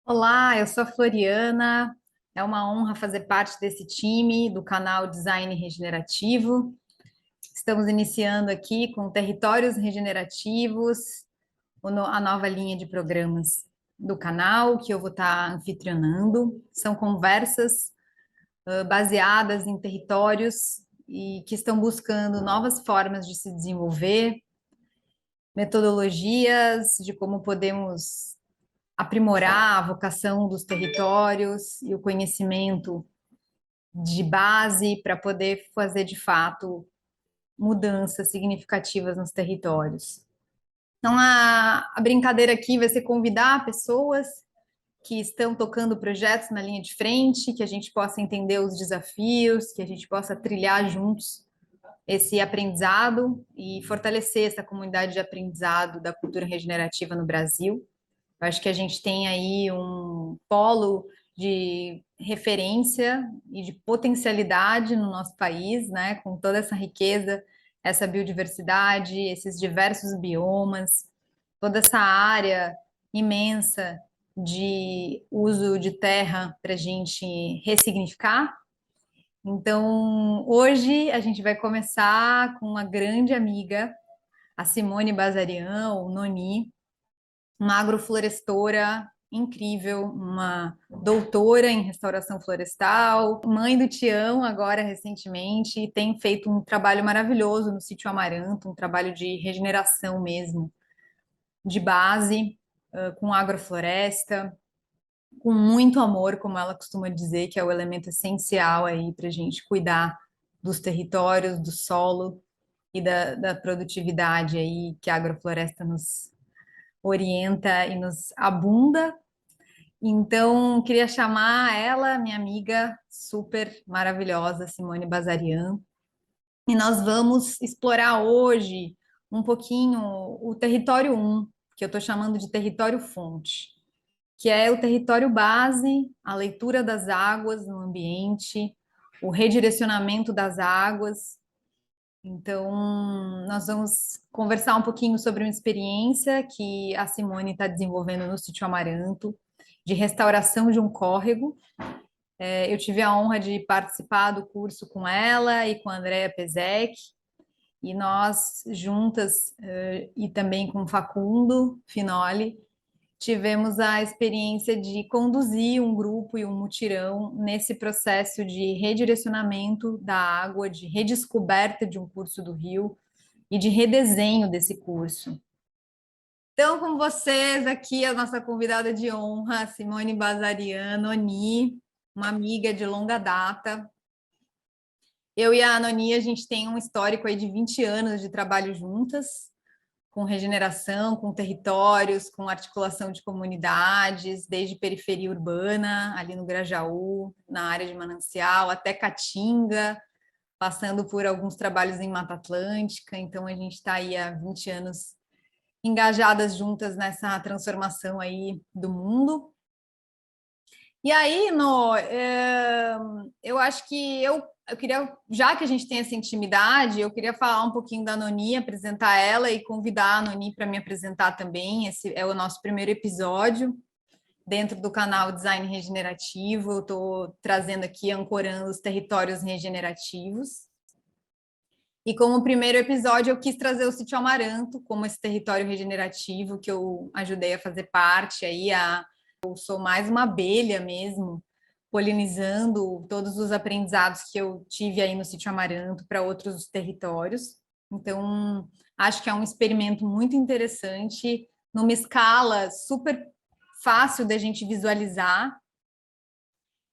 Olá, eu sou a Floriana. É uma honra fazer parte desse time do canal Design Regenerativo. Estamos iniciando aqui com Territórios Regenerativos, a nova linha de programas do canal que eu vou estar anfitrionando. São conversas baseadas em territórios e que estão buscando novas formas de se desenvolver, metodologias de como podemos aprimorar a vocação dos territórios e o conhecimento de base para poder fazer de fato mudanças significativas nos territórios. Então, a brincadeira aqui vai ser convidar pessoas que estão tocando projetos na linha de frente, que a gente possa entender os desafios, que a gente possa trilhar juntos esse aprendizado e fortalecer essa comunidade de aprendizado da cultura regenerativa no Brasil. Eu acho que a gente tem aí um polo de referência e de potencialidade no nosso país, né, com toda essa riqueza, essa biodiversidade, esses diversos biomas, toda essa área imensa de uso de terra para a gente ressignificar. Então, hoje a gente vai começar com uma grande amiga, a Simone Bazarian, ou Noni, uma agroflorestora incrível, uma doutora em restauração florestal, mãe do Tião agora recentemente, e tem feito um trabalho maravilhoso no Sítio Amaranto, um trabalho de regeneração mesmo, de base, com agrofloresta, com muito amor, como ela costuma dizer, que é o elemento essencial aí para a gente cuidar dos territórios, do solo e da produtividade aí que a agrofloresta nos orienta e nos abunda. Então, queria chamar ela, minha amiga super maravilhosa, Simone Bazarian, e nós vamos explorar hoje um pouquinho o território um, que eu estou chamando de território fonte, que é o território base, a leitura das águas no ambiente, o redirecionamento das águas. Então, nós vamos conversar um pouquinho sobre uma experiência que a Simone está desenvolvendo no Sítio Amaranto, de restauração de um córrego. Eu tive a honra de participar do curso com ela e com a Andrea Pezec, e nós juntas, e também com o Facundo Finoli, tivemos a experiência de conduzir um grupo e um mutirão nesse processo de redirecionamento da água, de redescoberta de um curso do rio e de redesenho desse curso. Então, com vocês aqui, a nossa convidada de honra, Simone Bazarian, Oni, uma amiga de longa data. Eu e a Anoni, a gente tem um histórico aí de 20 anos de trabalho juntas, com regeneração, com territórios, com articulação de comunidades, desde periferia urbana, ali no Grajaú, na área de Manancial, até Caatinga, passando por alguns trabalhos em Mata Atlântica. Então, a gente está aí há 20 anos engajadas juntas nessa transformação aí do mundo. E aí, eu acho que eu queria, já que a gente tem essa intimidade, eu queria falar um pouquinho da Noni, apresentar ela e convidar a Noni para me apresentar também. Esse é o nosso primeiro episódio dentro do canal Design Regenerativo. Eu estou trazendo aqui, ancorando os territórios regenerativos. E como primeiro episódio, eu quis trazer o Sítio Amaranto como esse território regenerativo que eu ajudei a fazer parte aí. Eu sou mais uma abelha mesmo, polinizando todos os aprendizados que eu tive aí no Sítio Amaranto para outros territórios. Então, acho que é um experimento muito interessante, numa escala super fácil da gente visualizar,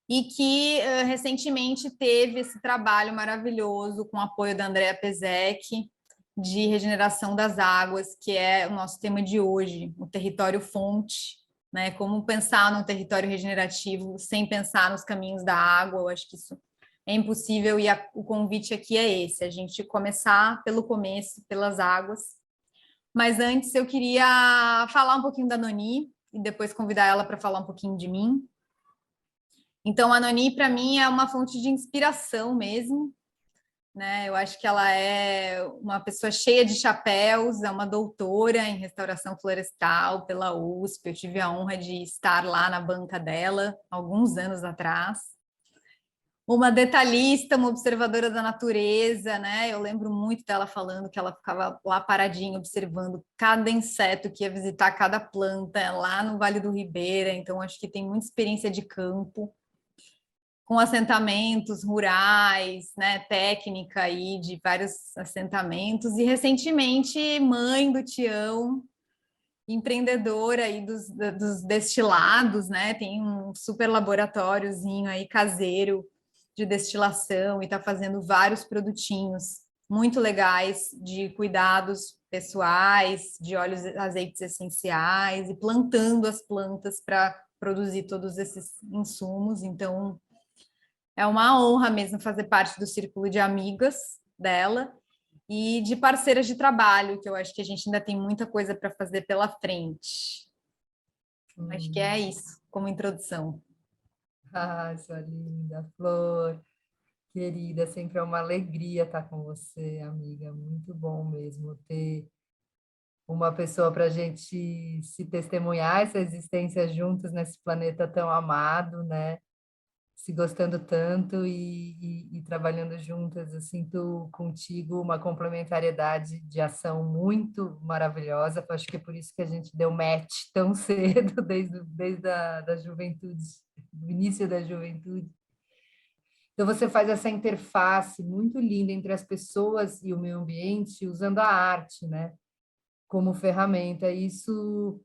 e que recentemente teve esse trabalho maravilhoso com o apoio da Andrea Pezec de regeneração das águas, que é o nosso tema de hoje, o território fonte, né? Como pensar no território regenerativo sem pensar nos caminhos da água. Eu acho que isso é impossível e o convite aqui é esse, a gente começar pelo começo, pelas águas. Mas antes eu queria falar um pouquinho da Noni e depois convidar ela para falar um pouquinho de mim. Então, a Noni, para mim, é uma fonte de inspiração mesmo. né? Eu acho que ela é uma pessoa cheia de chapéus, é uma doutora em restauração florestal pela USP. Eu tive a honra de estar lá na banca dela alguns anos atrás. Uma detalhista, uma observadora da natureza, né? Eu lembro muito dela falando que ela ficava lá paradinha observando cada inseto que ia visitar cada planta lá no Vale do Ribeira. Então acho que tem muita experiência de campo com assentamentos rurais, né, técnica aí de vários assentamentos, e recentemente mãe do Tião, empreendedora aí dos destilados, né, tem um super laboratóriozinho aí caseiro de destilação e está fazendo vários produtinhos muito legais de cuidados pessoais, de óleos, azeites essenciais e plantando as plantas para produzir todos esses insumos. Então, é uma honra mesmo fazer parte do círculo de amigas dela e de parceiras de trabalho, que eu acho que a gente ainda tem muita coisa para fazer pela frente. Acho que é isso, como introdução. Ah, sua linda Flor, querida, sempre é uma alegria estar com você, amiga. Muito bom mesmo ter uma pessoa para a gente se testemunhar essa existência juntos nesse planeta tão amado, né? Se gostando tanto e trabalhando juntas. Eu sinto contigo uma complementariedade de ação muito maravilhosa. Acho que é por isso que a gente deu match tão cedo, desde a da juventude, do início da juventude. Então, você faz essa interface muito linda entre as pessoas e o meio ambiente, usando a arte, né, como ferramenta. Isso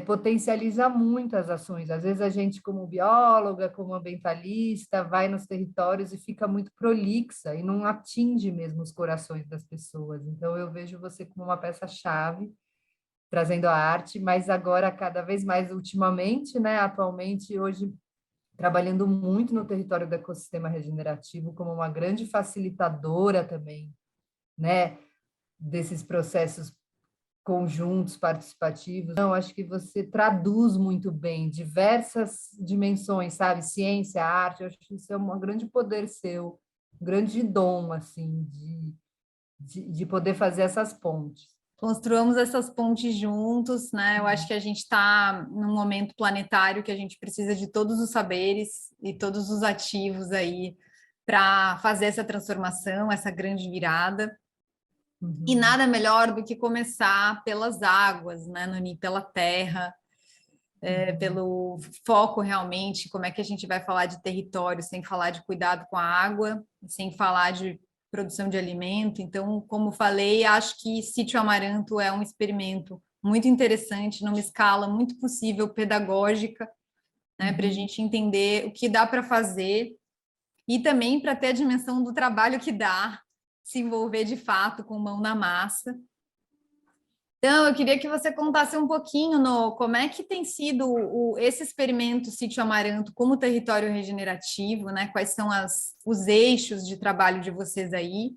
potencializa muito as ações. Às vezes a gente, como bióloga, como ambientalista, vai nos territórios e fica muito prolixa e não atinge mesmo os corações das pessoas. Então, eu vejo você como uma peça-chave, trazendo a arte, mas agora, cada vez mais, ultimamente, né, atualmente, hoje, trabalhando muito no território do ecossistema regenerativo, como uma grande facilitadora também, né, desses processos conjuntos participativos. Não, acho que você traduz muito bem diversas dimensões, sabe? Ciência, arte, eu acho que isso é um grande poder seu, um grande dom, assim, de poder fazer essas pontes. Construamos essas pontes juntos, né? Eu acho que a gente está num momento planetário que a gente precisa de todos os saberes e todos os ativos aí para fazer essa transformação, essa grande virada. E Uhum. nada melhor do que começar pelas águas, né, Nani? Pela terra, Uhum. pelo foco realmente, como é que a gente vai falar de território sem falar de cuidado com a água, sem falar de produção de alimento. Então, como falei, acho que Sítio Amaranto é um experimento muito interessante, numa escala muito possível, pedagógica, né, para a Uhum. gente entender o que dá para fazer e também para ter a dimensão do trabalho que dá se envolver de fato com mão na massa. Então, eu queria que você contasse um pouquinho no como é que tem sido esse experimento Sítio Amaranto como território regenerativo, né? Quais são os eixos de trabalho de vocês aí?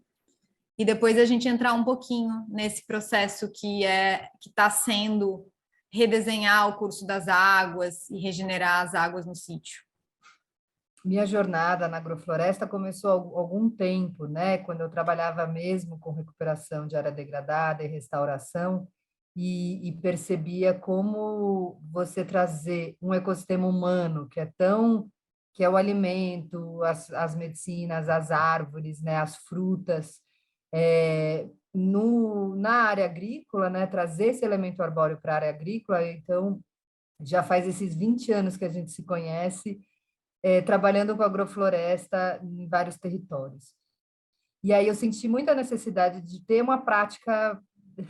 E depois a gente entrar um pouquinho nesse processo que está sendo redesenhar o curso das águas e regenerar as águas no sítio. Minha jornada na agrofloresta começou há algum tempo, né? Quando eu trabalhava mesmo com recuperação de área degradada e restauração, e percebia como você trazer um ecossistema humano que é o alimento, as medicinas, as árvores, né? As frutas, na área agrícola, né? Trazer esse elemento arbóreo para a área agrícola. Então, já faz esses 20 anos que a gente se conhece, trabalhando com agrofloresta em vários territórios. E aí eu senti muita necessidade de ter uma prática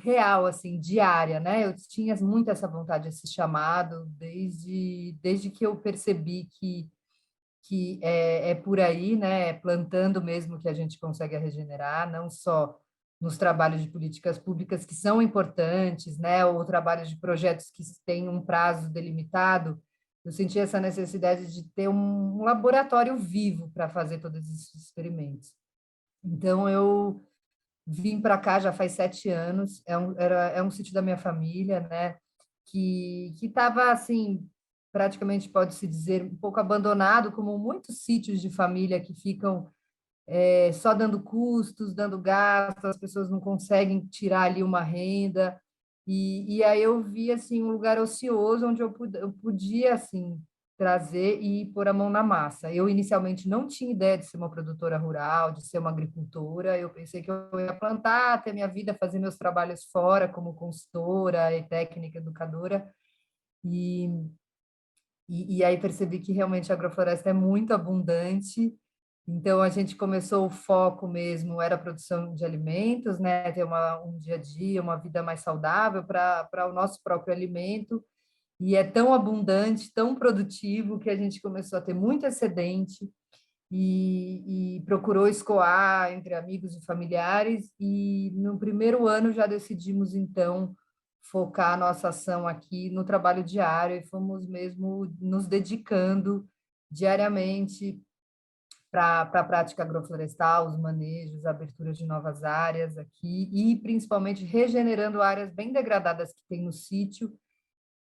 real, assim, diária, né? Eu tinha muito essa vontade, esse chamado, desde que eu percebi que é por aí, né? É plantando mesmo que a gente consegue regenerar, não só nos trabalhos de políticas públicas que são importantes, né? Ou trabalhos de projetos que têm um prazo delimitado. Eu senti essa necessidade de ter um laboratório vivo para fazer todos esses experimentos. Então, eu vim para cá já faz 7 anos, é um sítio da minha família, né? Que estava, assim, praticamente, pode-se dizer, um pouco abandonado, como muitos sítios de família que ficam só dando custos, dando gastos, as pessoas não conseguem tirar ali uma renda. E aí eu vi assim um lugar ocioso onde eu podia assim trazer e pôr a mão na massa. Eu inicialmente não tinha ideia de ser uma produtora rural, de ser uma agricultora. Eu pensei que eu ia plantar, ter minha vida, fazer meus trabalhos fora como consultora e técnica educadora. E, e aí percebi que realmente a agrofloresta é muito abundante. Então a gente começou, o foco mesmo era a produção de alimentos, né? Ter um dia a dia, uma vida mais saudável para o nosso próprio alimento. E é tão abundante, tão produtivo, que a gente começou a ter muito excedente e procurou escoar entre amigos e familiares. E no primeiro ano já decidimos, então, focar a nossa ação aqui no trabalho diário e fomos mesmo nos dedicando diariamente para a prática agroflorestal, os manejos, a abertura de novas áreas aqui e principalmente regenerando áreas bem degradadas que tem no sítio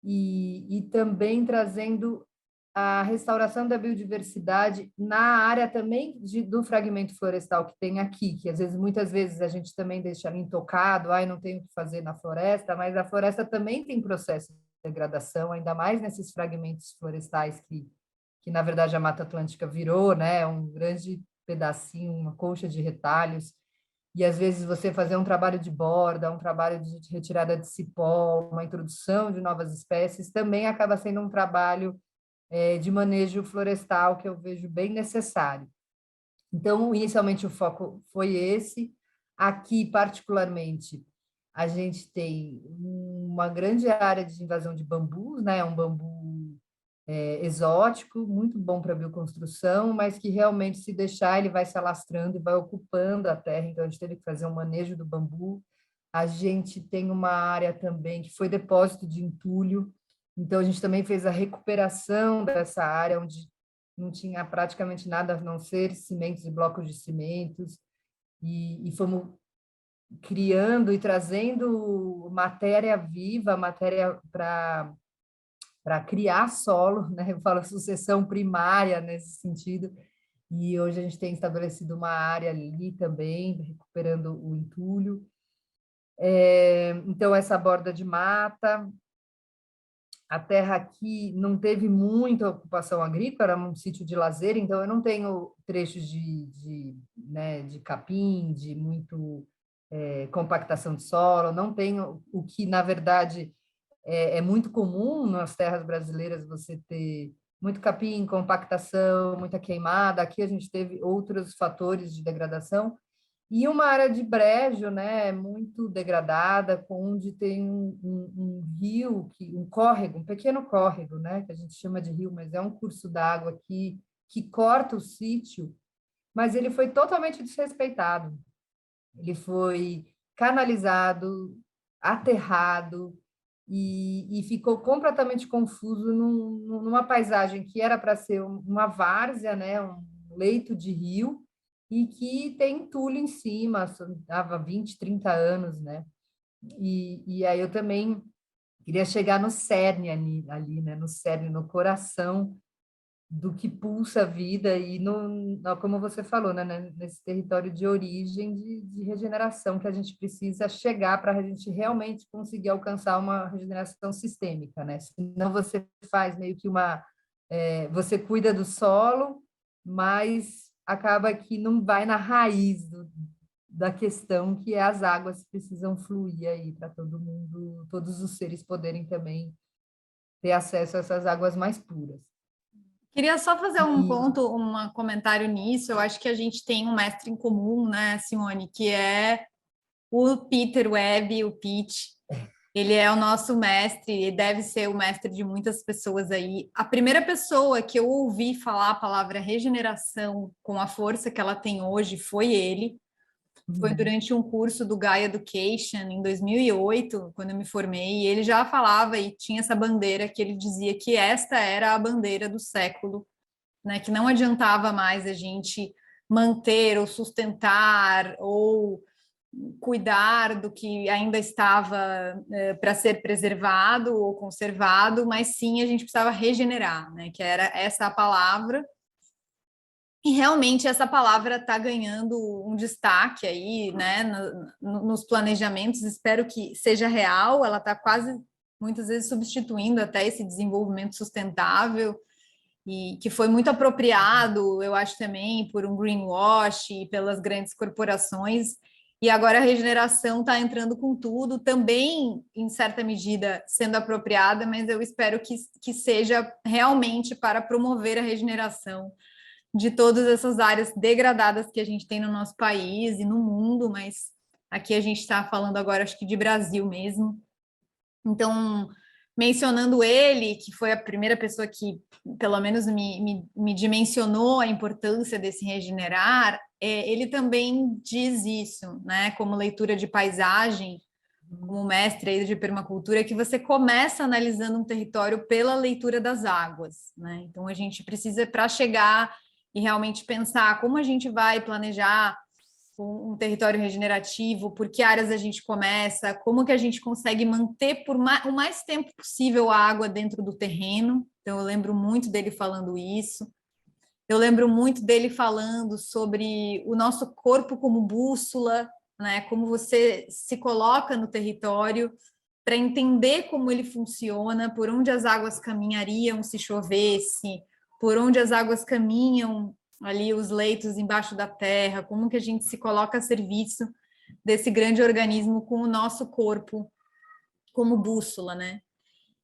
e também trazendo a restauração da biodiversidade na área também do fragmento florestal que tem aqui, que às vezes, muitas vezes a gente também deixa intocado, ai, não tem o que fazer na floresta, mas a floresta também tem processo de degradação, ainda mais nesses fragmentos florestais que na verdade a Mata Atlântica virou, né, um grande pedacinho, uma colcha de retalhos, e às vezes você fazer um trabalho de borda, um trabalho de retirada de cipó, uma introdução de novas espécies, também acaba sendo um trabalho de manejo florestal que eu vejo bem necessário. Então, inicialmente o foco foi esse. Aqui, particularmente, a gente tem uma grande área de invasão de bambus, né? Um bambu exótico, muito bom para bioconstrução, mas que realmente, se deixar, ele vai se alastrando e vai ocupando a terra. Então, a gente teve que fazer um manejo do bambu. A gente tem uma área também que foi depósito de entulho, então a gente também fez a recuperação dessa área, onde não tinha praticamente nada a não ser cimentos e blocos de cimentos, e fomos criando e trazendo matéria viva, matéria para criar solo, né? Eu falo sucessão primária nesse sentido, e hoje a gente tem estabelecido uma área ali também, recuperando o entulho. Então, essa borda de mata, a terra aqui não teve muita ocupação agrícola, era um sítio de lazer, então eu não tenho trechos né, de capim, de muito compactação de solo, não tenho o que, na verdade, é muito comum nas terras brasileiras você ter muito capim, compactação, muita queimada. Aqui a gente teve outros fatores de degradação e uma área de brejo, né, muito degradada, onde tem um rio, um córrego, um pequeno córrego, né, que a gente chama de rio, mas é um curso d'água que corta o sítio, mas ele foi totalmente desrespeitado. Ele foi canalizado, aterrado, e ficou completamente confuso numa paisagem que era para ser uma várzea, né, um leito de rio, e que tem entulho em cima, dava 20, 30 anos, né? E aí eu também queria chegar no cerne ali, né, no cerne, no coração do que pulsa a vida e como você falou, né, nesse território de origem de regeneração que a gente precisa chegar para a gente realmente conseguir alcançar uma regeneração sistêmica, né? Senão você faz meio que você cuida do solo, mas acaba que não vai na raiz da questão, que é as águas precisam fluir aí para todo mundo, todos os seres poderem também ter acesso a essas águas mais puras. Queria só fazer um E ponto, um comentário nisso. Eu acho que a gente tem um mestre em comum, né, Simone, que é o Peter Webb, o Pete. Ele é o nosso mestre e deve ser o mestre de muitas pessoas aí. A primeira pessoa que eu ouvi falar a palavra regeneração com a força que ela tem hoje foi ele. Foi durante um curso do Gaia Education em 2008, quando eu me formei, e ele já falava e tinha essa bandeira que ele dizia que esta era a bandeira do século, né? Que não adiantava mais a gente manter ou sustentar ou cuidar do que ainda estava para ser preservado ou conservado, mas sim a gente precisava regenerar, né? Que era essa a palavra. E realmente essa palavra está ganhando um destaque aí, né, nos planejamentos. Espero que seja real. Ela está quase muitas vezes substituindo até esse desenvolvimento sustentável e que foi muito apropriado, eu acho também, por um greenwash e pelas grandes corporações. E agora a regeneração está entrando com tudo, também, em certa medida, sendo apropriada, mas eu espero que seja realmente para promover a regeneração de todas essas áreas degradadas que a gente tem no nosso país e no mundo, mas aqui a gente está falando agora, acho que de Brasil mesmo. Então, mencionando ele, que foi a primeira pessoa que, pelo menos, me dimensionou a importância desse regenerar, ele também diz isso, né? Como leitura de paisagem, como mestre aí de permacultura, que você começa analisando um território pela leitura das águas, né? Então, a gente precisa, para chegar e realmente pensar como a gente vai planejar um território regenerativo, por que áreas a gente começa, como que a gente consegue manter por o mais tempo possível a água dentro do terreno. Então, eu lembro muito dele falando isso. Eu lembro muito dele falando sobre o nosso corpo como bússola, né? Como você se coloca no território para entender como ele funciona, por onde as águas caminhariam se chovesse, por onde as águas caminham ali os leitos embaixo da terra, como que a gente se coloca a serviço desse grande organismo com o nosso corpo como bússola, né?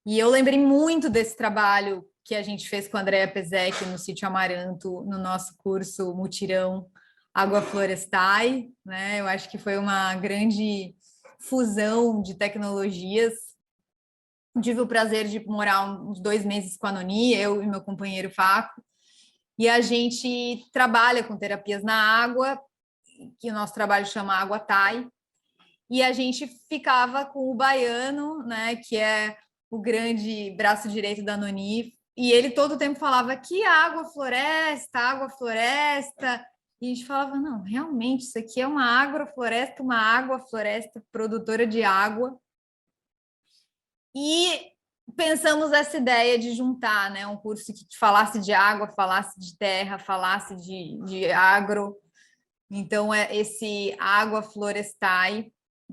E eu lembrei muito desse trabalho que a gente fez com a Andrea Pezec no Sítio Amaranto, no nosso curso Mutirão Água Florestai, né? Eu acho que foi uma grande fusão de tecnologias. Tive o prazer de morar uns 2 meses com a Noni, eu e meu companheiro Faco, e a gente trabalha com terapias na água, que o nosso trabalho chama Água Thai, e a gente ficava com o baiano, né, que é o grande braço direito da Noni, e ele todo o tempo falava que água floresta, e a gente falava, não, realmente, isso aqui é uma agrofloresta, uma água floresta produtora de água, e pensamos essa ideia de juntar, né, um curso que falasse de água, falasse de terra, falasse de agro. Então, é esse Água Florestai,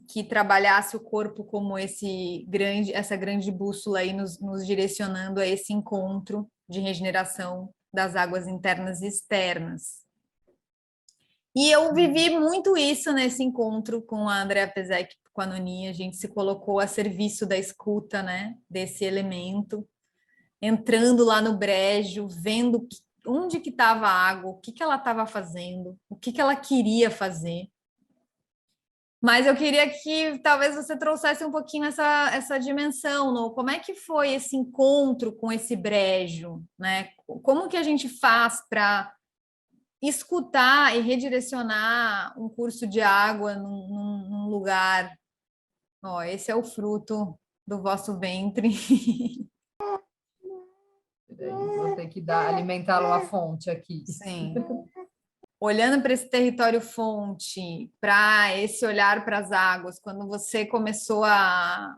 que trabalhasse o corpo como essa grande bússola aí nos direcionando a esse encontro de regeneração das águas internas e externas. E eu vivi muito isso nesse encontro com a Andrea Pezec, com a Noni, a gente se colocou a serviço da escuta, né, desse elemento, entrando lá no brejo, vendo onde que estava a água, o que que ela estava fazendo, o que que ela queria fazer. Mas eu queria que talvez você trouxesse um pouquinho essa dimensão, no como é que foi esse encontro com esse brejo, né? Como que a gente faz para escutar e redirecionar um curso de água num lugar? Ó, esse é o fruto do vosso ventre. Vou ter que alimentá-lo à fonte aqui. Sim. Olhando para esse território fonte, para esse olhar para as águas, quando você começou a.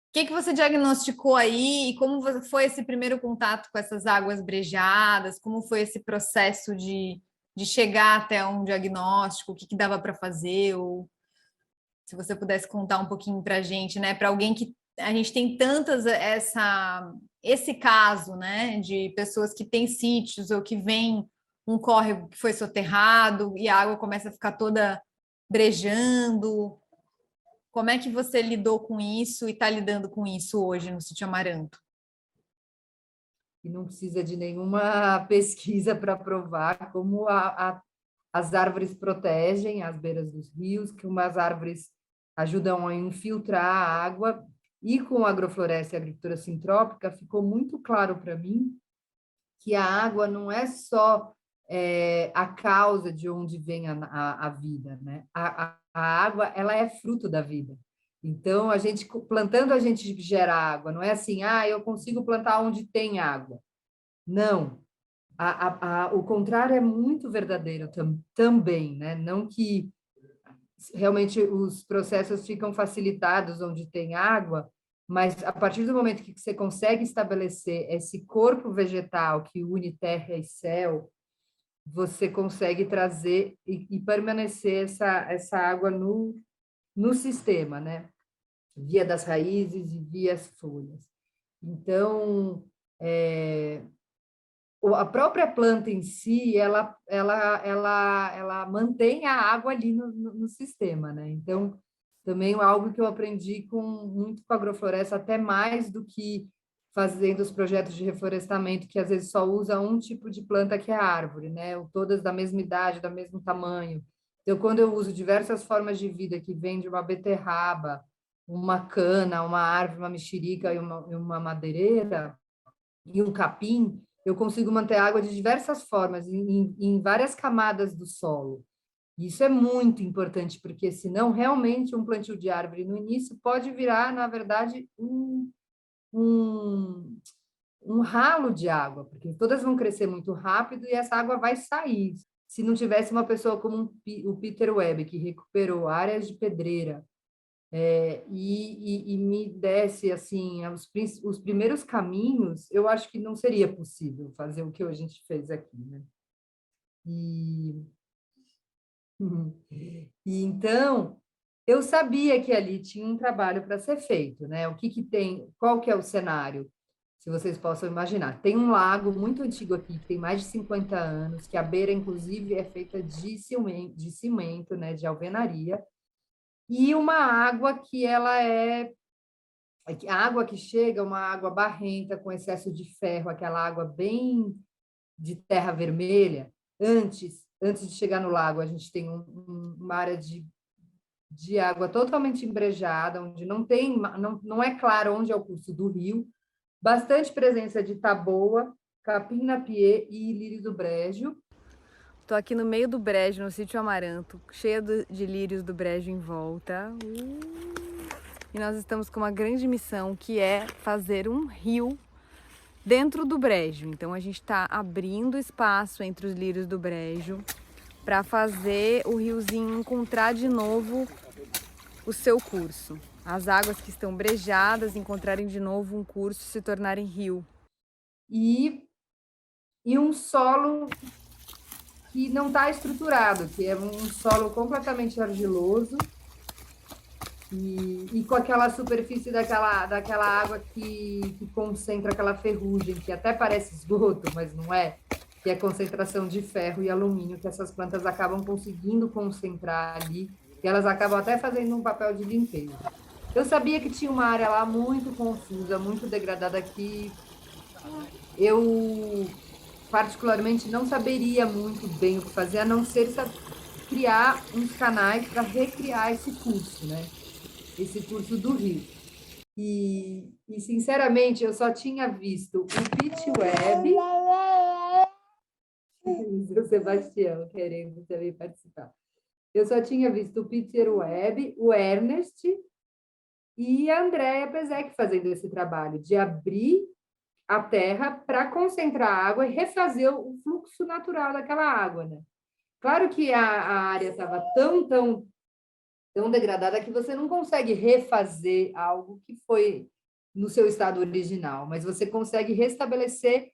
O que que você diagnosticou aí e como foi esse primeiro contato com essas águas brejadas? Como foi esse processo de chegar até um diagnóstico? O que que dava para fazer? Ou se você pudesse contar um pouquinho para a gente, né? Para alguém que a gente tem esse caso, né? De pessoas que têm sítios ou que vêm um córrego que foi soterrado e a água começa a ficar toda brejando. Como é que você lidou com isso e está lidando com isso hoje no Sítio Amaranto? E não precisa de nenhuma pesquisa para provar como as árvores protegem as beiras dos rios, que umas árvores ajudam a infiltrar a água, e com a agrofloresta e a agricultura sintrópica ficou muito claro para mim que a água não é só a causa de onde vem a vida, né? A água, ela é fruto da vida. Então, a gente plantando, a gente gera água. Não é assim, eu consigo plantar onde tem água. Não. O contrário é muito verdadeiro também, né? Não que realmente os processos ficam facilitados onde tem água, mas a partir do momento que você consegue estabelecer esse corpo vegetal que une terra e céu, você consegue trazer e permanecer essa água no sistema, né? Via das raízes e via as folhas. Então, a própria planta em si, ela mantém a água ali no sistema, né? Então, também é algo que eu aprendi muito com a agrofloresta, até mais do que fazendo os projetos de reflorestamento, que às vezes só usa um tipo de planta que é a árvore, né? Todas da mesma idade, do mesmo tamanho. Então, quando eu uso diversas formas de vida que vem de uma beterraba, uma cana, uma árvore, uma mexerica e uma madeireira, e um capim, eu consigo manter água de diversas formas, em várias camadas do solo. Isso é muito importante, porque senão realmente um plantio de árvore no início pode virar, na verdade, um, um ralo de água, porque todas vão crescer muito rápido e essa água vai sair. Se não tivesse uma pessoa como o Peter Webb, que recuperou áreas de pedreira, e me desse assim os primeiros caminhos, eu acho que não seria possível fazer o que a gente fez aqui, né? E, e então eu sabia que ali tinha um trabalho para ser feito, né? O que que tem, qual que é o cenário? Se vocês possam imaginar, tem um lago muito antigo aqui, que tem mais de 50 anos, que a beira, inclusive, é feita de cimento, né, de alvenaria, e uma água que ela a água que chega é uma água barrenta, com excesso de ferro, aquela água bem de terra vermelha. Antes de chegar no lago, a gente tem uma área de água totalmente embrejada, onde não é claro onde é o curso do rio, bastante presença de taboa, capim-napiê e lírio do brejo. Estou aqui no meio do brejo, no sítio Amaranto, cheia de lírios do brejo em volta. E nós estamos com uma grande missão, que é fazer um rio dentro do brejo. Então a gente está abrindo espaço entre os lírios do brejo para fazer o riozinho encontrar de novo o seu curso. As águas que estão brejadas encontrarem de novo um curso e se tornarem rio. E um solo que não está estruturado, que é um solo completamente argiloso, e com aquela superfície daquela água que concentra aquela ferrugem, que até parece esgoto, mas não é, que é a concentração de ferro e alumínio que essas plantas acabam conseguindo concentrar ali, e elas acabam até fazendo um papel de limpeza. Eu sabia que tinha uma área lá muito confusa, muito degradada, que eu particularmente não saberia muito bem o que fazer, a não ser criar uns canais para recriar esse curso, né? Esse curso do Rio. Sinceramente, eu só tinha visto o Pit Web, o Sebastião querendo também participar. Eu só tinha visto o Peter Webb, o Ernest e a Andrea Bezek fazendo esse trabalho de abrir a terra para concentrar a água e refazer o fluxo natural daquela água, né? Claro que a área estava tão degradada que você não consegue refazer algo que foi no seu estado original, mas você consegue restabelecer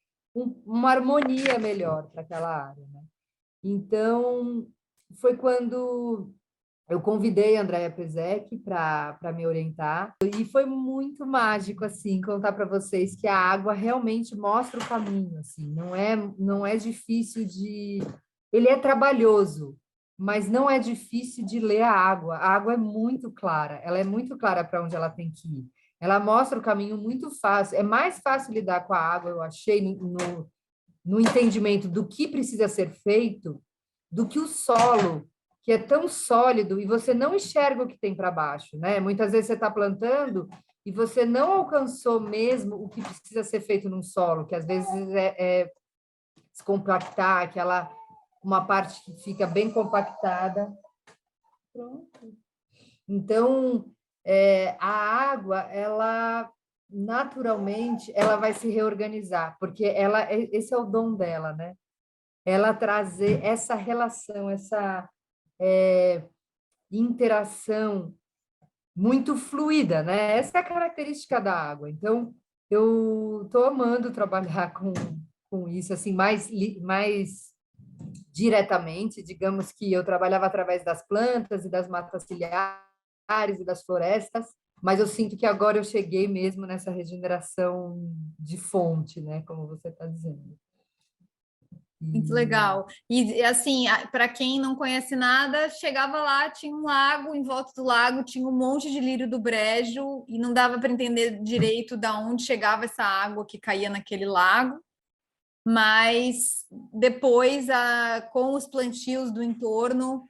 uma harmonia melhor para aquela área, né? Então, foi quando eu convidei a Andrea Pesek para me orientar, e foi muito mágico, assim, contar para vocês que a água realmente mostra o caminho, assim, não é difícil de... Ele é trabalhoso, mas não é difícil de ler a água. A água é muito clara, ela é muito clara para onde ela tem que ir. Ela mostra o caminho muito fácil, é mais fácil lidar com a água, eu achei, no entendimento do que precisa ser feito, do que o solo, que é tão sólido e você não enxerga o que tem para baixo, né? Muitas vezes você está plantando e você não alcançou mesmo o que precisa ser feito num solo, que às vezes é descompactar, uma parte que fica bem compactada. Pronto. Então, a água, ela naturalmente, ela vai se reorganizar, porque esse é o dom dela, né? Ela trazer essa relação, essa interação muito fluida, né? Essa é a característica da água. Então, eu estou amando trabalhar com isso, assim, mais diretamente. Digamos que eu trabalhava através das plantas e das matas ciliares e das florestas, mas eu sinto que agora eu cheguei mesmo nessa regeneração de fonte, né? Como você está dizendo. Muito E legal. E assim, para quem não conhece nada, chegava lá, tinha um lago, em volta do lago tinha um monte de lírio do brejo e não dava para entender direito da onde chegava essa água que caía naquele lago. Mas depois, com os plantios do entorno,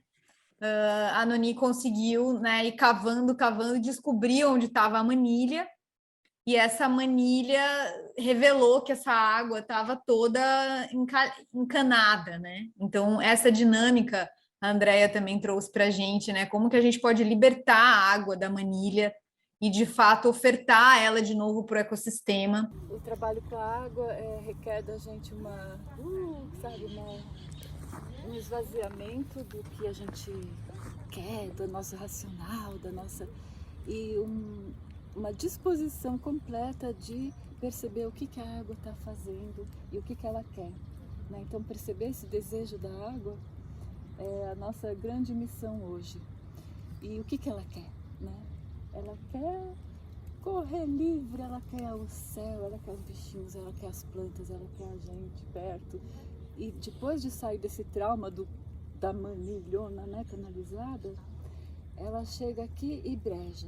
a Noni conseguiu, né, ir cavando, cavando, e descobrir onde estava a manilha. E essa manilha revelou que essa água estava toda encanada, né? Então, essa dinâmica a Andrea também trouxe para a gente, né? Como que a gente pode libertar a água da manilha e, de fato, ofertar ela de novo para o ecossistema. O trabalho com a água requer da gente um esvaziamento do que a gente quer, do nosso racional, e uma disposição completa de perceber o que a água está fazendo e o que ela quer. Né? Então, perceber esse desejo da água é a nossa grande missão hoje. E o que ela quer? Né? Ela quer correr livre, ela quer o céu, ela quer os bichinhos, ela quer as plantas, ela quer a gente perto. E depois de sair desse trauma da manilhona, né, canalizada, ela chega aqui e breja.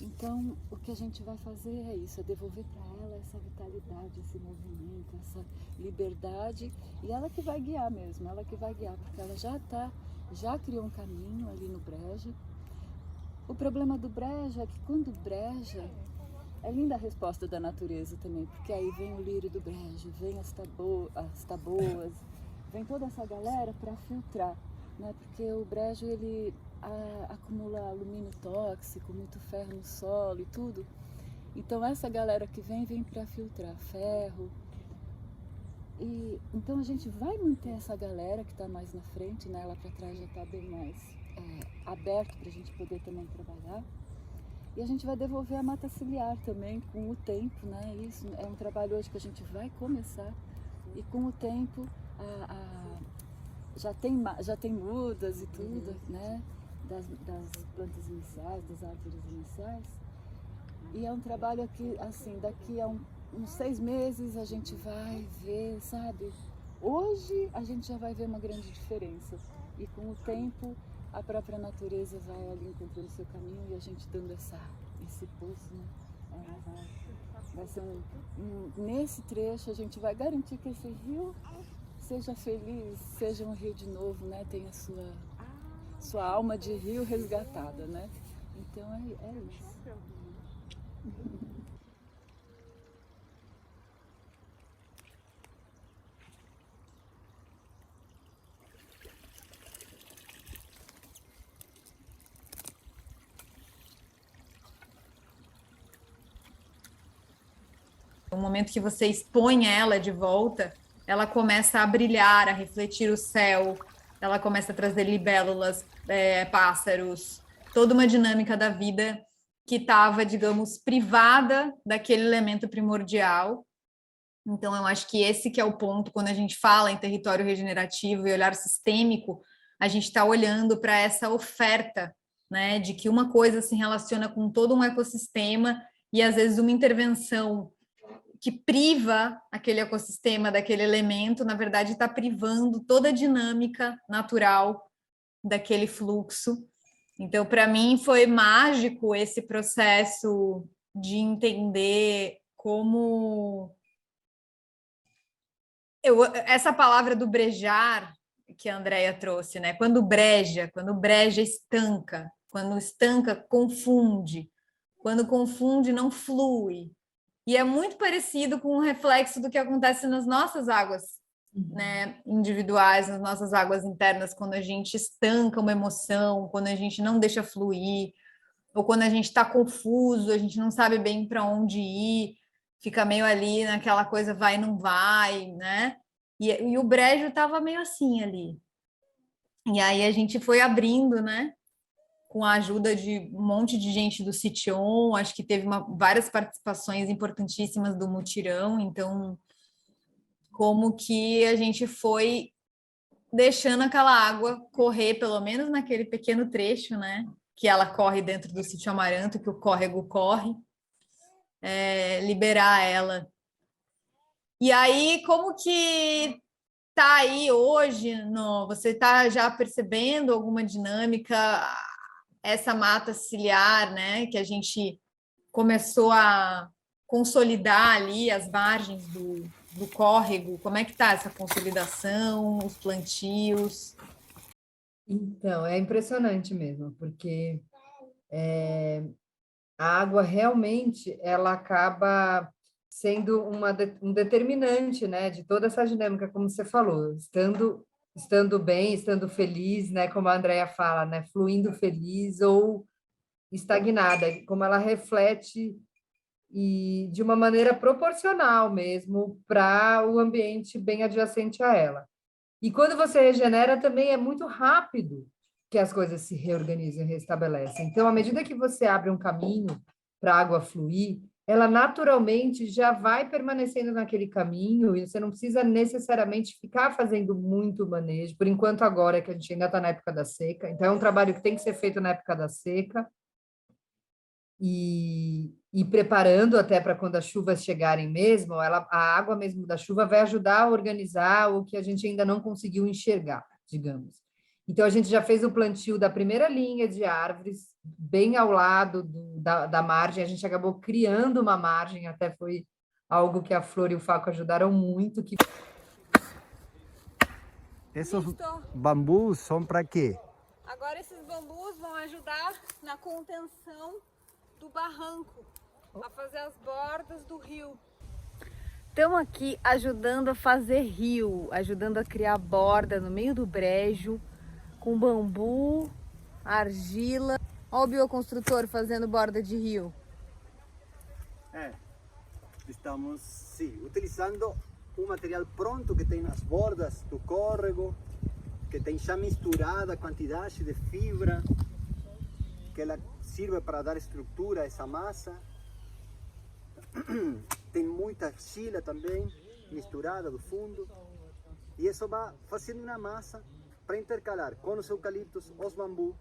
Então, o que a gente vai fazer é isso, é devolver para ela essa vitalidade, esse movimento, essa liberdade, e ela que vai guiar mesmo, ela que vai guiar, porque ela já criou um caminho ali no brejo. O problema do brejo é que quando breja, é linda a resposta da natureza também, porque aí vem o lírio do brejo, vem as taboas, vem toda essa galera para filtrar, né? Porque o brejo ele acumula alumínio tóxico, muito ferro no solo e tudo. Então essa galera que vem para filtrar ferro. E então a gente vai manter essa galera que está mais na frente, né? Lá para trás já está bem mais aberto para a gente poder também trabalhar. E a gente vai devolver a mata ciliar também com o tempo, né? Isso é um trabalho hoje que a gente vai começar e com o tempo já tem mudas e tudo, né? Das plantas iniciais, das árvores iniciais. E é um trabalho que, assim, daqui a uns 6 meses a gente vai ver, sabe? Hoje a gente já vai ver uma grande diferença. E com o tempo a própria natureza vai ali encontrando seu caminho e a gente dando esse pulso, né? Vai ser nesse trecho a gente vai garantir que esse rio seja feliz, seja um rio de novo, né? Tenha sua alma de rio resgatada, né? Então é isso. No momento que você expõe ela de volta, ela começa a brilhar, a refletir o céu, ela começa a trazer libélulas, pássaros, toda uma dinâmica da vida que estava, digamos, privada daquele elemento primordial. Então, eu acho que esse que é o ponto, quando a gente fala em território regenerativo e olhar sistêmico, a gente está olhando para essa oferta, né, de que uma coisa se relaciona com todo um ecossistema e, às vezes, uma intervenção que priva aquele ecossistema daquele elemento, na verdade, está privando toda a dinâmica natural daquele fluxo. Então, para mim, foi mágico esse processo de entender como essa palavra do brejar que a Andrea trouxe, né? Quando breja estanca, quando estanca confunde, quando confunde não flui. E é muito parecido com o reflexo do que acontece nas nossas águas, né, individuais, nas nossas águas internas, quando a gente estanca uma emoção, quando a gente não deixa fluir, ou quando a gente está confuso, a gente não sabe bem para onde ir, fica meio ali naquela coisa vai e não vai, né? E o brejo estava meio assim ali. E aí a gente foi abrindo, né? com a ajuda de um monte de gente do Cition, acho que teve várias participações importantíssimas do mutirão, então como que a gente foi deixando aquela água correr, pelo menos naquele pequeno trecho, né? Que ela corre dentro do Sítio Amaranto, que o córrego corre, liberar ela. E aí, como que tá aí hoje? Você está já percebendo alguma dinâmica, essa mata ciliar, né? Que a gente começou a consolidar ali as margens do córrego. Como é que está essa consolidação, os plantios? Então, é impressionante mesmo, porque a água realmente ela acaba sendo um determinante, né, de toda essa dinâmica, como você falou, estando bem, estando feliz, né, como a Andrea fala, né, fluindo feliz ou estagnada, como ela reflete e de uma maneira proporcional mesmo para o ambiente bem adjacente a ela. E quando você regenera também é muito rápido que as coisas se reorganizam e restabelecem. Então, à medida que você abre um caminho para a água fluir, ela naturalmente já vai permanecendo naquele caminho e você não precisa necessariamente ficar fazendo muito manejo, por enquanto agora que a gente ainda está na época da seca. Então, é um trabalho que tem que ser feito na época da seca e preparando até para quando as chuvas chegarem mesmo, a água mesmo da chuva vai ajudar a organizar o que a gente ainda não conseguiu enxergar, digamos. Então, a gente já fez o plantio da primeira linha de árvores, bem ao lado da margem, a gente acabou criando uma margem, até foi algo que a Flor e o Faco ajudaram muito. Esses bambus são para quê? Agora esses bambus vão ajudar na contenção do barranco, a fazer as bordas do rio. Estamos aqui ajudando a fazer rio, ajudando a criar borda no meio do brejo, com bambu, argila. Olha o bioconstrutor fazendo borda de rio. Estamos, sim, utilizando um material pronto que tem nas bordas do córrego, que tem já misturada a quantidade de fibra, que ela sirve para dar estrutura a essa massa. Tem muita argila também misturada do fundo. E isso vai fazendo uma massa para intercalar com os eucaliptos, os bambus.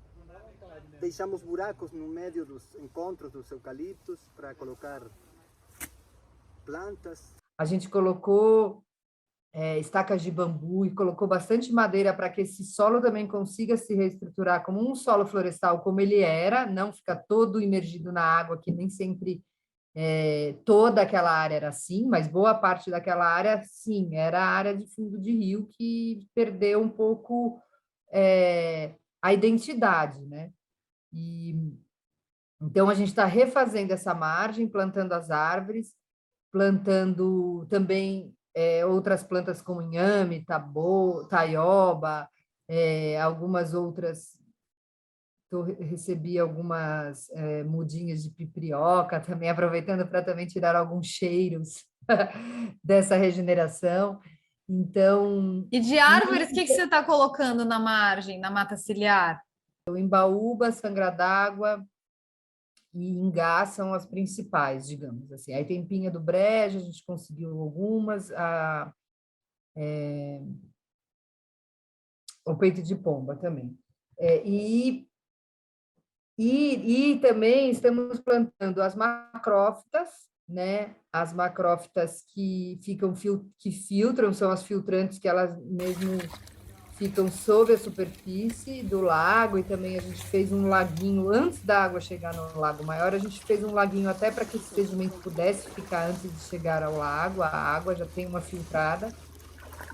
Deixamos buracos no meio dos encontros dos eucaliptos para colocar plantas. A gente colocou estacas de bambu e colocou bastante madeira para que esse solo também consiga se reestruturar como um solo florestal, como ele era, não ficar todo imergido na água, que nem sempre toda aquela área era assim, mas boa parte daquela área, sim, era a área de fundo de rio que perdeu um pouco a identidade, né? Então, a gente está refazendo essa margem, plantando as árvores, plantando também outras plantas como inhame, taioba, algumas outras. Recebi algumas mudinhas de piprioca também, aproveitando para também tirar alguns cheiros dessa regeneração. Então. E de árvores, o que você está colocando na margem, na mata ciliar? O embaúba, sangra d'água e ingá são as principais, digamos assim. Aí tem pinha do brejo, a gente conseguiu algumas, o peito de pomba também. E também estamos plantando as macrófitas, né? As macrófitas que filtram, são as filtrantes que elas mesmo ficam sob a superfície do lago, e também a gente fez um laguinho antes da água chegar no lago maior, a gente fez um laguinho até para que esse sedimento pudesse ficar antes de chegar ao lago, a água já tem uma filtrada,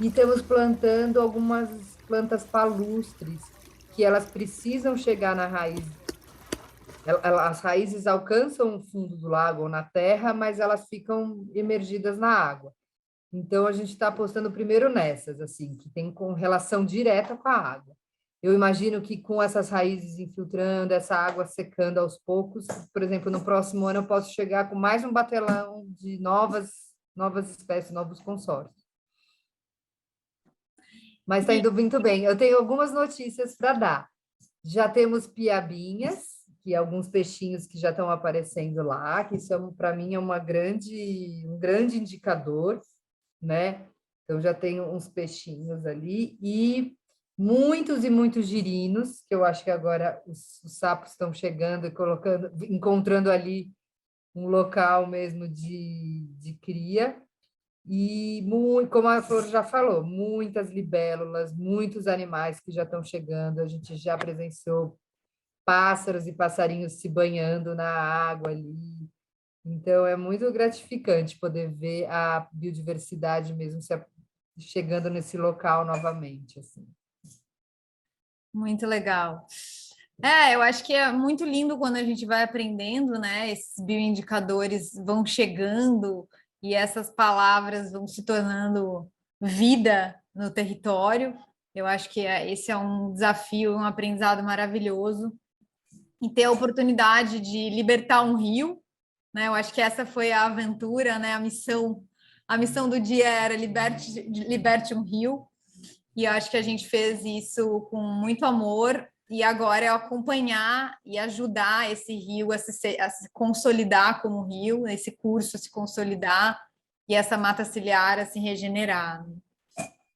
e estamos plantando algumas plantas palustres, que elas precisam chegar na raiz. As raízes alcançam o fundo do lago ou na terra, mas elas ficam emergidas na água. Então, a gente está apostando primeiro nessas, assim, que tem relação direta com a água. Eu imagino que com essas raízes infiltrando, essa água secando aos poucos, por exemplo, no próximo ano eu posso chegar com mais um batelão de novas espécies, novos consórcios. Mas está indo muito bem. Eu tenho algumas notícias para dar. Já temos piabinhas, que alguns peixinhos que já estão aparecendo lá, que são, para mim, é um grande indicador, né? Então, já tenho uns peixinhos ali e muitos girinos, que eu acho que agora os sapos estão chegando e colocando, encontrando ali um local mesmo de cria. E, muito, como a Flor já falou, muitas libélulas, muitos animais que já estão chegando, a gente já presenciou pássaros e passarinhos se banhando na água ali. Então, é muito gratificante poder ver a biodiversidade mesmo chegando nesse local novamente, assim. Muito legal. Eu acho que é muito lindo quando a gente vai aprendendo, né? Esses bioindicadores vão chegando e essas palavras vão se tornando vida no território. Eu acho que esse é um desafio, um aprendizado maravilhoso. E ter a oportunidade de libertar um rio, né? Eu acho que essa foi a aventura, né? A missão do dia era liberte um rio. E eu acho que a gente fez isso com muito amor e agora é acompanhar e ajudar esse rio a se consolidar como rio, esse curso a se consolidar e essa mata ciliar a se regenerar.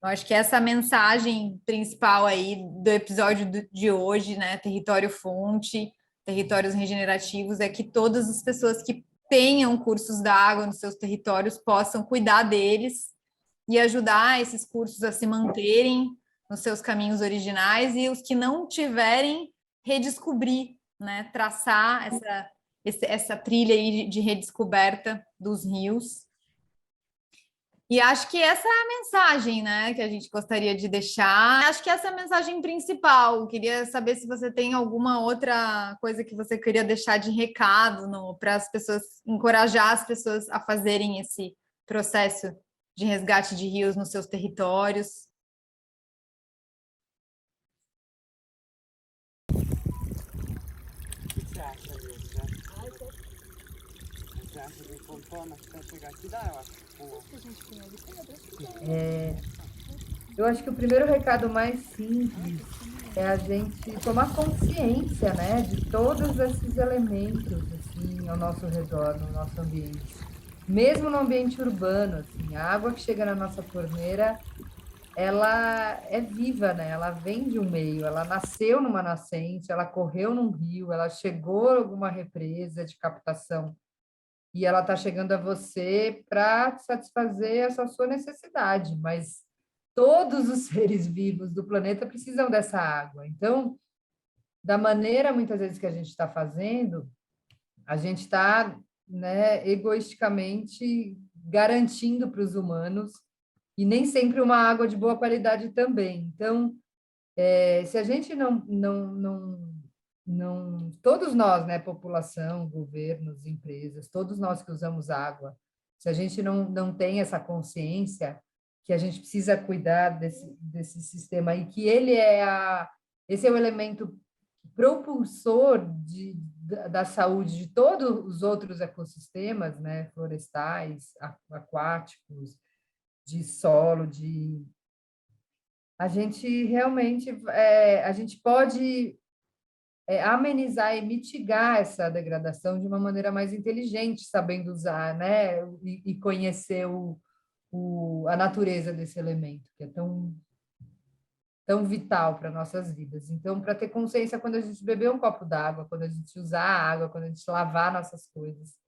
Eu acho que essa mensagem principal aí do episódio de hoje, né, Território Fonte, territórios regenerativos, é que todas as pessoas que tenham cursos d'água nos seus territórios possam cuidar deles e ajudar esses cursos a se manterem nos seus caminhos originais e os que não tiverem, redescobrir, né? Traçar essa trilha aí de redescoberta dos rios. E acho que essa é a mensagem, né, que a gente gostaria de deixar. Acho que essa é a mensagem principal. Queria saber se você tem alguma outra coisa que você queria deixar de recado para as pessoas, encorajar as pessoas a fazerem esse processo de resgate de rios nos seus territórios. O que você acha, Lívia? Você acha que funciona até chegar aqui? Dá, eu acho. Eu acho que o primeiro recado mais simples é a gente tomar consciência, né, de todos esses elementos assim ao nosso redor, no nosso ambiente. Mesmo no ambiente urbano, assim, a água que chega na nossa torneira, ela é viva, né? Ela vem de um meio, ela nasceu numa nascente, ela correu num rio, ela chegou a alguma represa de captação e ela está chegando a você para satisfazer essa sua necessidade, mas todos os seres vivos do planeta precisam dessa água. Então, da maneira muitas vezes que a gente está fazendo, a gente está, né, egoisticamente garantindo para os humanos e nem sempre uma água de boa qualidade também. Então, se a gente não, todos nós, né, população, governos, empresas, todos nós que usamos água, se a gente não tem essa consciência que a gente precisa cuidar desse sistema e que esse é o elemento propulsor da saúde de todos os outros ecossistemas, né, florestais, aquáticos, de solo, a gente realmente a gente pode amenizar e mitigar essa degradação de uma maneira mais inteligente, sabendo usar, né, e conhecer a natureza desse elemento, que é tão vital para nossas vidas. Então, para ter consciência quando a gente beber um copo d'água, quando a gente usar a água, quando a gente lavar nossas coisas.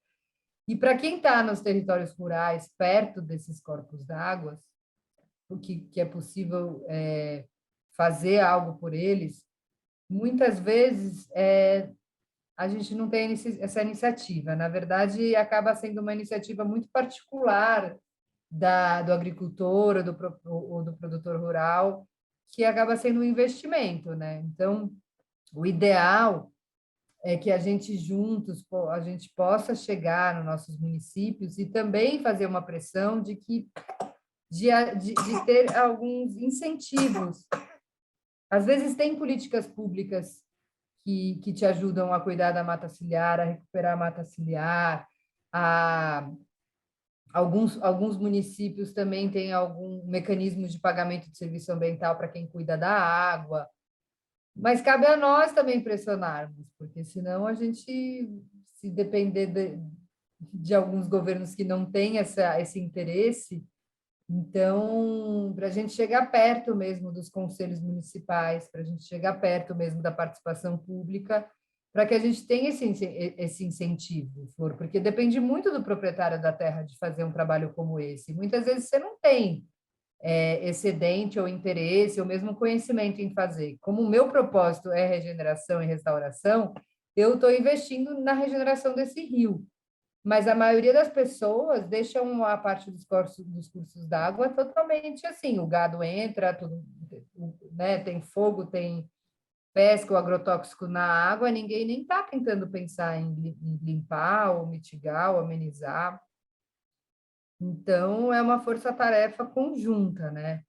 E para quem está nos territórios rurais, perto desses corpos d'água, o que é possível fazer algo por eles, muitas vezes a gente não tem essa iniciativa. Na verdade, acaba sendo uma iniciativa muito particular do agricultor ou do produtor rural, que acaba sendo um investimento, né? Então, o ideal é que a gente juntos a gente possa chegar nos nossos municípios e também fazer uma pressão de ter alguns incentivos. Às vezes tem políticas públicas que te ajudam a cuidar da mata ciliar, a recuperar a mata ciliar, alguns municípios também têm algum mecanismo de pagamento de serviço ambiental para quem cuida da água. Mas cabe a nós também pressionarmos, porque senão a gente, se depender de alguns governos que não têm esse interesse, então, para a gente chegar perto mesmo dos conselhos municipais, para a gente chegar perto mesmo da participação pública, para que a gente tenha esse incentivo, Flor, porque depende muito do proprietário da terra de fazer um trabalho como esse. Muitas vezes você não tem excedente ou interesse, ou mesmo conhecimento em fazer. Como o meu propósito é regeneração e restauração, eu estou investindo na regeneração desse rio. Mas a maioria das pessoas deixam a parte dos cursos d'água totalmente assim, o gado entra, tudo, né, tem fogo, tem pesca, o agrotóxico na água, ninguém nem está tentando pensar em limpar, ou mitigar, ou amenizar. Então, é uma força-tarefa conjunta, né?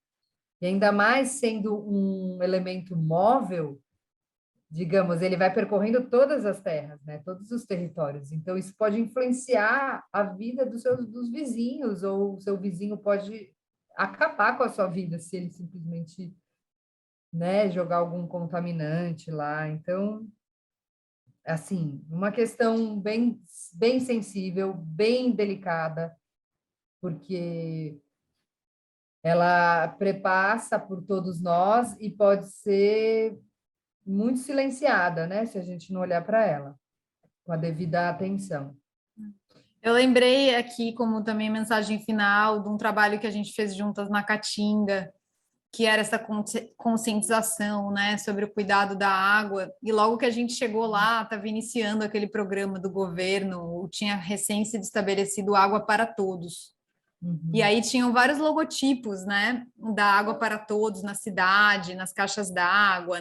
E ainda mais sendo um elemento móvel, digamos, ele vai percorrendo todas as terras, né? Todos os territórios. Então, isso pode influenciar a vida dos vizinhos, ou o seu vizinho pode acabar com a sua vida se ele simplesmente, né, jogar algum contaminante lá. Então, assim, uma questão bem sensível, bem delicada, porque ela prepassa por todos nós e pode ser muito silenciada, né, se a gente não olhar para ela com a devida atenção. Eu lembrei aqui, como também mensagem final, de um trabalho que a gente fez juntas na Caatinga, que era essa conscientização, né, sobre o cuidado da água. E logo que a gente chegou lá, estava iniciando aquele programa do governo, tinha recém sido estabelecido Água para Todos. E aí tinham vários logotipos, né, da água para todos na cidade, nas caixas d'água,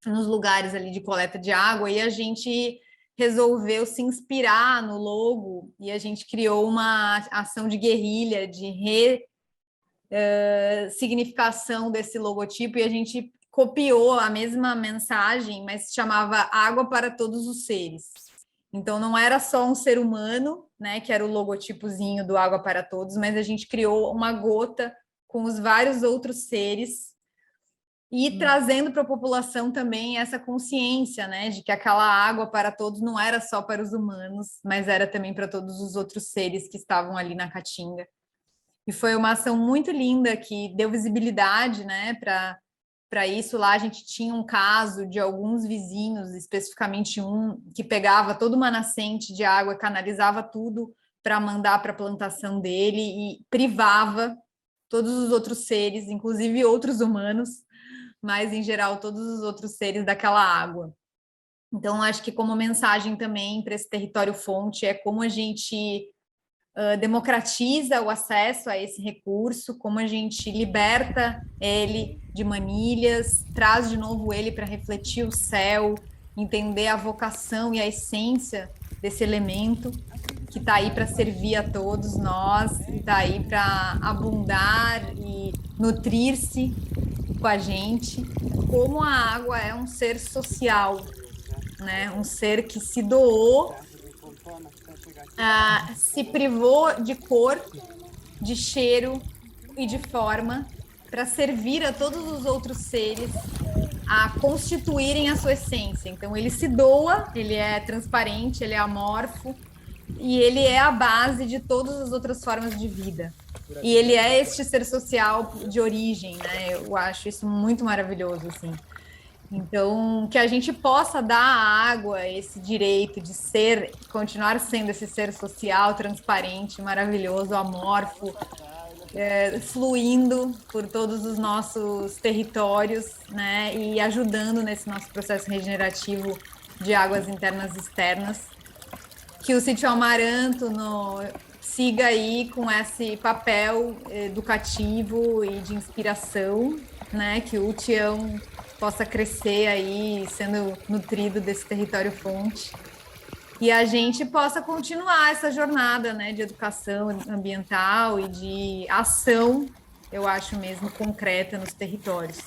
nos lugares ali de coleta de água, e a gente resolveu se inspirar no logo e a gente criou uma ação de guerrilha, de significação desse logotipo, e a gente copiou a mesma mensagem, mas chamava Água para Todos os Seres. Então, não era só um ser humano, né, que era o logotipozinho do Água para Todos, mas a gente criou uma gota com os vários outros seres e trazendo para a população também essa consciência, né, de que aquela água para todos não era só para os humanos, mas era também para todos os outros seres que estavam ali na Caatinga. E foi uma ação muito linda que deu visibilidade, né, para isso. Lá a gente tinha um caso de alguns vizinhos, especificamente um, que pegava toda uma nascente de água, canalizava tudo para mandar para a plantação dele e privava todos os outros seres, inclusive outros humanos, mas em geral todos os outros seres daquela água. Então, acho que como mensagem também para esse território fonte é como a gente democratiza o acesso a esse recurso, como a gente liberta ele de manilhas, traz de novo ele para refletir o céu, entender a vocação e a essência desse elemento que está aí para servir a todos nós, que está aí para abundar e nutrir-se com a gente. Como a água é um ser social, né? Um ser que se doou, se privou de cor, de cheiro e de forma para servir a todos os outros seres a constituírem a sua essência. Então, ele se doa, ele é transparente, ele é amorfo e ele é a base de todas as outras formas de vida. E ele é este ser social de origem, né? Eu acho isso muito maravilhoso, assim. Então, que a gente possa dar à água esse direito de ser, continuar sendo esse ser social, transparente, maravilhoso, amorfo, fluindo por todos os nossos territórios, né? E ajudando nesse nosso processo regenerativo de águas internas e externas. Que o Sítio Amaranto siga aí com esse papel educativo e de inspiração, né? Que o Tião possa crescer aí, sendo nutrido desse território fonte. E a gente possa continuar essa jornada, né, de educação ambiental e de ação, eu acho mesmo, concreta nos territórios.